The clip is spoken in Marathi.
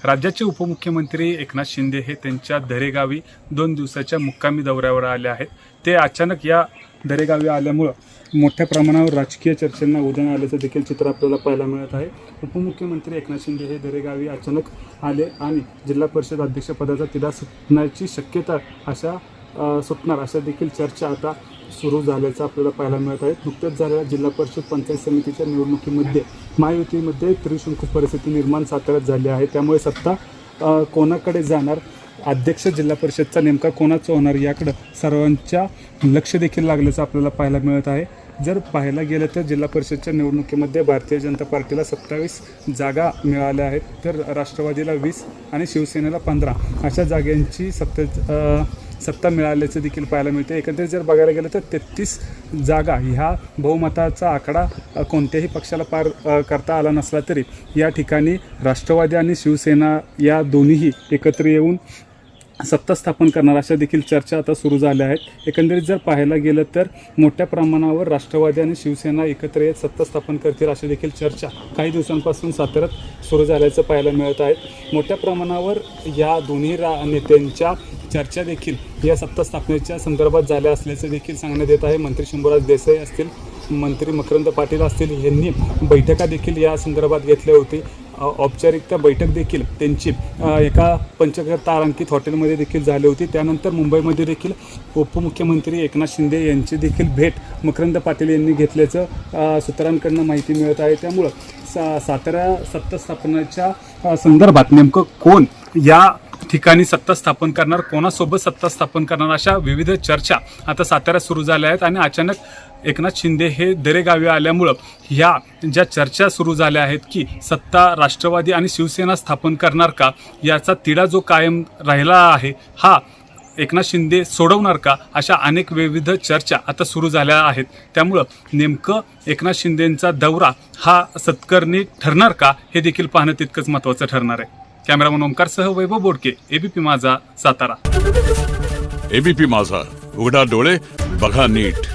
राज्याचे उपमुख्यमंत्री एकनाथ शिंदे हे त्यांच्या दरेगावी 2 दिवसाच्या मुक्कामी दौऱ्यावर आले आहेत। ते अचानक या दरेगावी आल्यामुळं मोठ्या प्रमाणावर राजकीय चर्चांना उधाण आल्याचं देखील चित्र आपल्याला पाहायला मिळत आहे। उपमुख्यमंत्री एकनाथ शिंदे हे दरेगावी अचानक आले आणि जिल्हा परिषद अध्यक्षपदाचा तिढा सुटण्याची शक्यता सुटणार अशा देखील चर्चा आता सुरू झाल्याचं आपल्याला पाहायला मिळत आहे। नुकत्याच झालेल्या जिल्हा परिषद पंचायत समितीच्या निवडणुकीमध्ये महायुतीमध्ये त्रिशंकू परिस्थिती निर्माण साताऱ्यात झाली आहे। त्यामुळे सत्ता कोणाकडे जाणार, अध्यक्ष जिल्हा परिषदचा नेमका कोणाचा होणार याकडे सर्वांच्या लक्ष देखील लागल्याचं आपल्याला पाहायला मिळत आहे। जर पाहायला गेलं तर जिल्हा परिषदच्या निवडणुकीमध्ये भारतीय जनता पार्टीला 27 जागा मिळाल्या आहेत, तर राष्ट्रवादीला 20 आणि शिवसेनेला 15 अशा जागांची सत्ता मिळाल्याचं देखील पाहायला मिळते। एकंदरीत जर बघायला गेलं तर 33 जागा ह्या बहुमताचा आकडा कोणत्याही पक्षाला पार करता आला नसला तरी या ठिकाणी राष्ट्रवादी आणि शिवसेना या दोन्हीही एकत्र येऊन सत्ता स्थापन करणार अशा देखील चर्चा आता सुरू झाल्या आहेत। एकंदरीत जर पाहायला गेलं तर मोठ्या प्रमाणावर राष्ट्रवादी आणि शिवसेना एकत्र येत सत्ता स्थापन करतील अशी देखील चर्चा काही दिवसांपासून साताऱ्यात सुरू झाल्याचं पाहायला मिळत आहे। मोठ्या प्रमाणावर या दोन्ही नेत्यांच्या चर्चा देखील या सत्ता स्थापनेच्या संदर्भात झाल्या असल्याचं देखील सांगण्यात येत आहे। मंत्री शंभूराज देसाई असतील, मंत्री मकरंद पाटील असतील यांनी बैठका देखील या संदर्भात घेतली होती। औपचारिकता बैठक देखील त्यांची एका पंचतारांकित हॉटेलमध्ये देखील झाली होती। त्यानंतर मुंबईमध्ये देखील उपमुख्यमंत्री एकनाथ शिंदे यांची देखील भेट मकरंद पाटील यांनी घेतल्याचं सूत्रांकडून माहिती मिळत आहे। त्यामुळं सातारा सत्ता स्थापनेच्या संदर्भात नेमकं कोण या ठिकाणी सत्ता स्थापन करणार, कोणासोबत सत्ता स्थापन करणार अशा विविध चर्चा आता साताऱ्यात सुरू झाल्या आहेत। आणि अचानक एकनाथ शिंदे हे दरेगावी आल्यामुळं ह्या ज्या चर्चा सुरू झाल्या आहेत की सत्ता राष्ट्रवादी आणि शिवसेना स्थापन करणार का, याचा तिढा जो कायम राहिला आहे हा एकनाथ शिंदे सोडवणार का, अशा अनेक विविध चर्चा आता सुरू झाल्या आहेत। त्यामुळं नेमकं एकनाथ शिंदेंचा दौरा हा सत्कारणी ठरणार का हे देखील पाहणं तितकंच महत्त्वाचं ठरणार आहे। कॅमेरामन ओमकारसह वैभव बोडके, एबीपी माझा, सातारा। एबीपी माझा, उघडा डोळे बघा नीट।